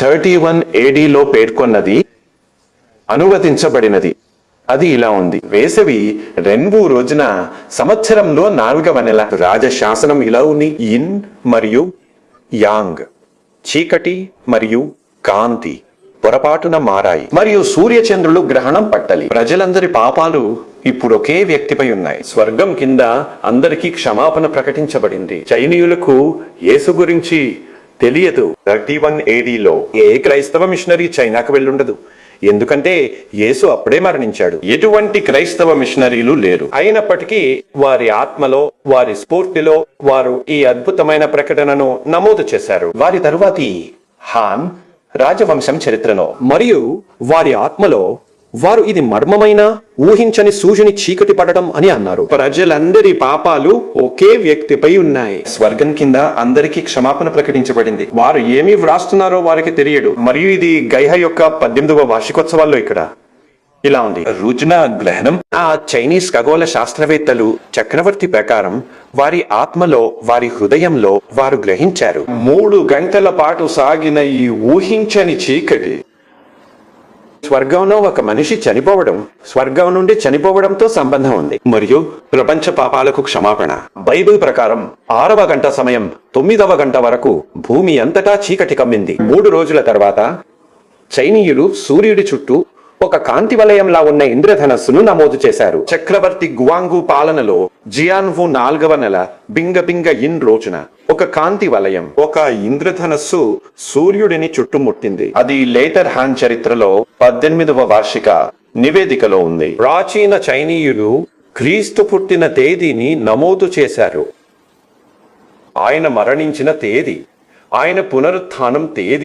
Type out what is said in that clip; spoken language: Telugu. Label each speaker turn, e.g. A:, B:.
A: 31 ADలో పేర్కొన్నది అనువదించబడినది. అది ఇలా ఉంది: వేసవి 2 రోజున సంవత్సరంలో 4వ నెల. రాజశాసనం ఇలా ఉంది: ఇన్ మరియు యాంగ్, చీకటి మరియు కాంతి పొరపాటున మారాయి, మరియు సూర్యచంద్రులు గ్రహణం పట్టలి. ప్రజలందరి పాపాలు ఇప్పుడు ఒకే వ్యక్తిపై ఉన్నాయి. స్వర్గం కింద అందరికీ క్షమాపణ ప్రకటించబడింది. చైనీయులకు యేసు గురించి తెలియదు. 31 ADలో ఏ క్రైస్తవ మిషనరీ చైనాకు వెళ్ళుండదు, ఎందుకంటే యేసు అప్పుడే మరణించాడు. ఎటువంటి క్రైస్తవ మిషనరీలు లేరు. అయినప్పటికీ వారి ఆత్మలో, వారి స్ఫూర్తిలో వారు ఈ అద్భుతమైన ప్రకటనను నమోదు చేశారు. వారి తరువాతి హాన్ రాజవంశం చరిత్రలో మరియు వారి ఆత్మలో వారు ఇది మర్మమైన ఊహించని సూర్యుని చీకటి పడటం అని అన్నారు. ప్రజలందరి పాపాలు ఒకే వ్యక్తిపై ఉన్నాయి. స్వర్గం కింద అందరికీ క్షమాపణ ప్రకటించబడింది. వారు ఏమి వ్రాస్తున్నారో వారికి తెలియదు. మరియు ఇది గైహ యొక్క 18వ వార్షికోత్సవాల్లో ఇక్కడ ఇలా ఉంది: రుజున గ్రహణం. ఆ చైనీస్ ఖగోళ శాస్త్రవేత్తలు చక్రవర్తి ప్రకారం వారి ఆత్మలో, వారి హృదయంలో వారు గ్రహించారు. 3 గంటల పాటు సాగిన ఈ ఊహించని చీకటి స్వర్గంలో ఒక మనిషి చనిపోవడం, స్వర్గం నుండి చనిపోవడంతో సంబంధం ఉంది, మరియు ప్రపంచ పాపాలకు క్షమాపణ. బైబిల్ ప్రకారం 6వ గంట సమయం 9వ గంట వరకు భూమి అంతటా చీకటి కమ్మింది. 3 రోజుల తర్వాత చైనీయులు సూర్యుడి చుట్టూ ఒక కాంతి వలయంలా ఉన్న ఇంద్రధనస్సును నమోదు చేశారు. చక్రవర్తి గువాంగు పాలనలో జియాన్వు 4వ నెల బింగ ఇన్ రోజున ఒక కాంతి వలయం, ఒక ఇంద్రధనస్సు సూర్యుడిని చుట్టుముట్టింది. అది లేటర్ హాన్ చరిత్రలో 18వ వార్షిక నివేదికలో ఉంది. ప్రాచీన చైనీయులు క్రీస్తు పుట్టిన తేదీని నమోదు చేశారు. ఆయన మరణించిన తేదీ, ఆయన పునరుత్థానం తేదీ